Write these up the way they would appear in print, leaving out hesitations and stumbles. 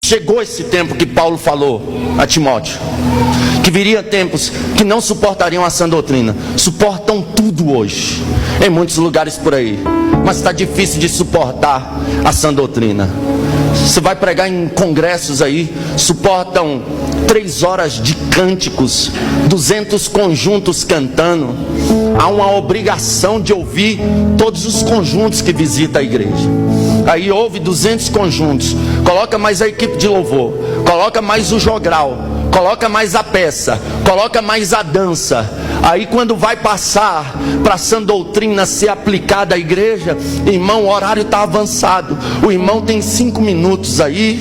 Chegou esse tempo que Paulo falou a Timóteo, que viria tempos que não suportariam a sã doutrina. Suportam tudo hoje, em muitos lugares por aí, mas está difícil de suportar a sã doutrina. Você vai pregar em congressos aí, suportam 3 horas de cânticos, 200 conjuntos cantando. Há uma obrigação de ouvir todos os conjuntos que visitam a igreja. Aí ouve 200 conjuntos, coloca mais a equipe de louvor, coloca mais o jogral, coloca mais a peça, coloca mais a dança. Aí quando vai passar para a sã doutrina ser aplicada à igreja, irmão, o horário está avançado. O irmão tem 5 minutos aí.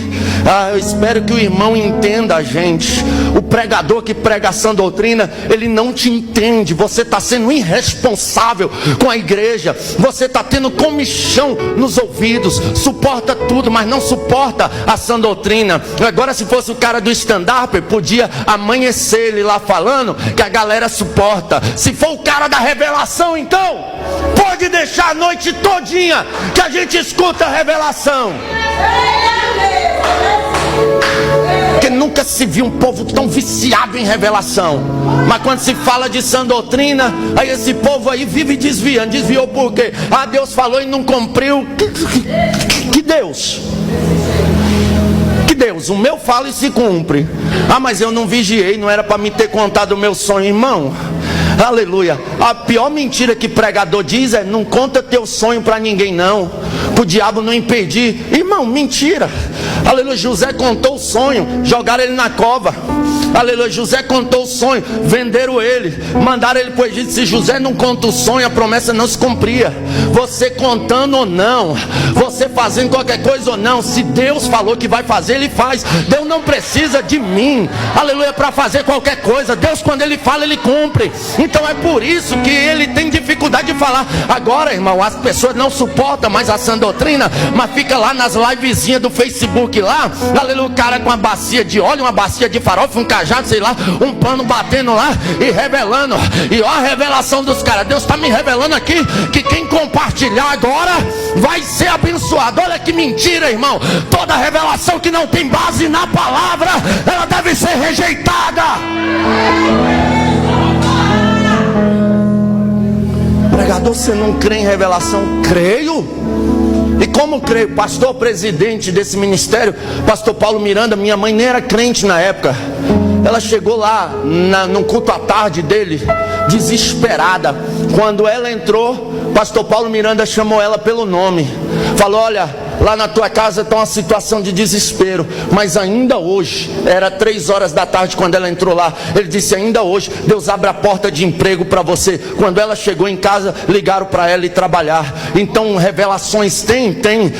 Eu espero que o irmão entenda a gente. O pregador que prega a sã doutrina, ele não te entende. Você está sendo irresponsável com a igreja. Você está tendo comichão nos ouvidos. Suporta tudo, mas não suporta a sã doutrina. Agora, se fosse o cara do stand-up, podia amanhecer ele lá falando que a galera suporta. Se for o cara da revelação, então pode deixar a noite todinha que a gente escuta a revelação. Porque nunca se viu um povo tão viciado em revelação. Mas quando se fala de sã doutrina, aí esse povo aí vive desviando. Desviou por quê? Deus falou e não cumpriu. Que Deus? Que Deus? O meu fala e se cumpre. Mas eu não vigiei, não era para me ter contado o meu sonho, irmão. Aleluia. A pior mentira que pregador diz é: não conta teu sonho para ninguém não, para o diabo não impedir. Irmão, mentira. Aleluia. José contou o sonho, jogaram ele na cova. Aleluia. José contou o sonho, venderam ele, mandaram ele para o Egito. Se José não conta o sonho, a promessa não se cumpria. Você contando ou não, você fazendo qualquer coisa ou não, se Deus falou que vai fazer, Ele faz. Deus não precisa de mim, aleluia, para fazer qualquer coisa. Deus, quando Ele fala, Ele cumpre. Então é por isso que Ele tem dificuldade de falar. Agora, irmão, as pessoas não suportam mais a sã doutrina, mas fica lá nas livezinhas do Facebook lá, aleluia, o cara com uma bacia de óleo, uma bacia de farofa, um cajado, sei lá, um pano batendo lá e revelando. E ó a revelação dos caras. Deus está me revelando aqui que quem compartilhar agora vai ser abençoado. Olha que mentira, irmão. Toda revelação que não tem base na palavra, ela deve ser rejeitada. Pregador, você não crê em revelação? Creio. E como creio? Pastor presidente desse ministério, pastor Paulo Miranda, minha mãe nem era crente na época. Ela chegou lá no culto à tarde dele, desesperada. Quando ela entrou, pastor Paulo Miranda chamou ela pelo nome. Falou: olha, lá na tua casa está uma situação de desespero, mas ainda hoje, era 3 horas da tarde quando ela entrou lá. Ele disse: ainda hoje Deus abre a porta de emprego para você. Quando ela chegou em casa, ligaram para ela ir trabalhar. Então revelações tem,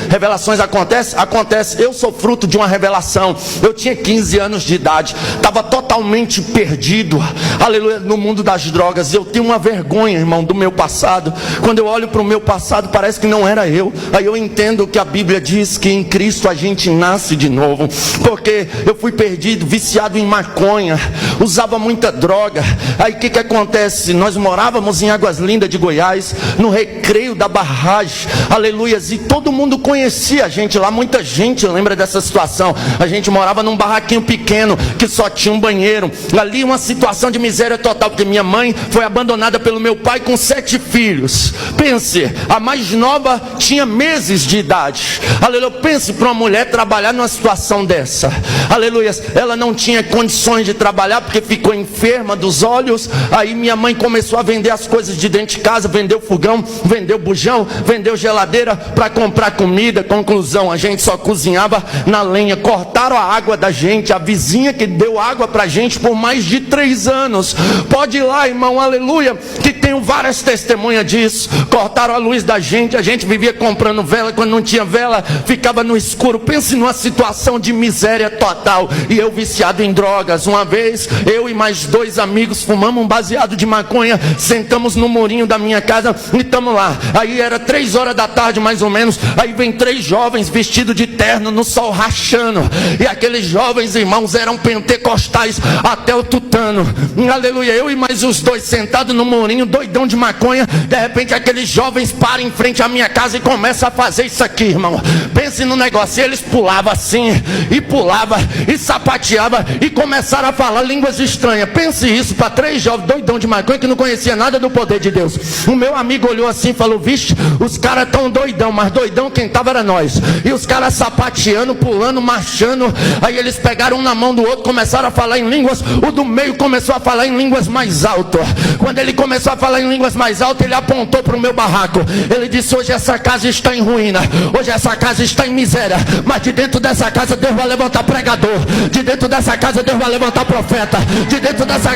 revelações acontece. Eu sou fruto de uma revelação. Eu tinha 15 anos de idade, estava totalmente perdido, aleluia, no mundo das drogas. Eu tenho uma vergonha, irmão, do meu passado. Quando eu olho para o meu passado, parece que não era eu. Aí eu entendo que a Bíblia diz que em Cristo a gente nasce de novo. Porque eu fui perdido, viciado em maconha, usava muita droga. Aí o que acontece? Nós morávamos em Águas Lindas de Goiás, no recreio da barragem, aleluia, e todo mundo conhecia a gente lá. Muita gente lembra dessa situação. A gente morava num barraquinho pequeno que só tinha um banheiro. Ali uma situação de miséria total, porque minha mãe foi abandonada pelo meu pai com 7 filhos. Pense, a mais nova tinha meses de idade. Aleluia. Pense para uma mulher trabalhar numa situação dessa. Aleluia. Ela não tinha condições de trabalhar porque ficou enferma dos olhos. Aí minha mãe começou a vender as coisas de dentro de casa. Vendeu fogão, vendeu bujão, vendeu geladeira para comprar comida. Conclusão, a gente só cozinhava na lenha. Cortaram a água da gente. A vizinha que deu água pra gente por mais de 3 anos. Pode ir lá, irmão, aleluia, que tenho várias testemunhas disso. Cortaram a luz da gente. A gente vivia comprando vela. Quando não tinha vela, ficava no escuro. Pense numa situação de miséria total. E eu viciado em drogas. Uma vez, eu e mais 2 amigos fumamos um baseado de maconha, sentamos no murinho da minha casa e estamos lá. Aí era 3 horas da tarde mais ou menos. Aí vem 3 jovens vestidos de terno no sol rachando. E aqueles jovens, irmãos, eram pentecostais até o tutano. Aleluia. Eu e mais os 2 sentados no murinho, doidão de maconha. De repente aqueles jovens param em frente à minha casa e começam a fazer isso aqui, irmão. irmão. Pense no negócio. E eles pulavam assim, e pulavam, e sapateavam, e começaram a falar línguas estranhas. Pense isso para 3 jovens doidão de maconha que não conhecia nada do poder de Deus. O meu amigo olhou assim e falou: vixe, os caras tão doidão, mas doidão quem tava era nós. E os caras sapateando, pulando, marchando. Aí eles pegaram um na mão do outro, começaram a falar em línguas. O do meio começou a falar em línguas mais altas. Quando ele começou a falar em línguas mais altas, ele apontou para o meu barraco. Ele disse: hoje essa casa está em ruína, hoje essa casa está em miséria, mas de dentro dessa casa Deus vai levantar pregador, de dentro dessa casa Deus vai levantar profeta, de dentro dessa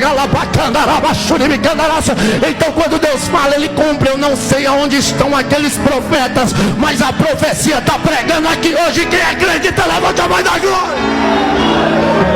então quando Deus fala, Ele cumpre. Eu não sei aonde estão aqueles profetas, mas a profecia está pregando aqui hoje. Quem acredita, levanta a mão da glória.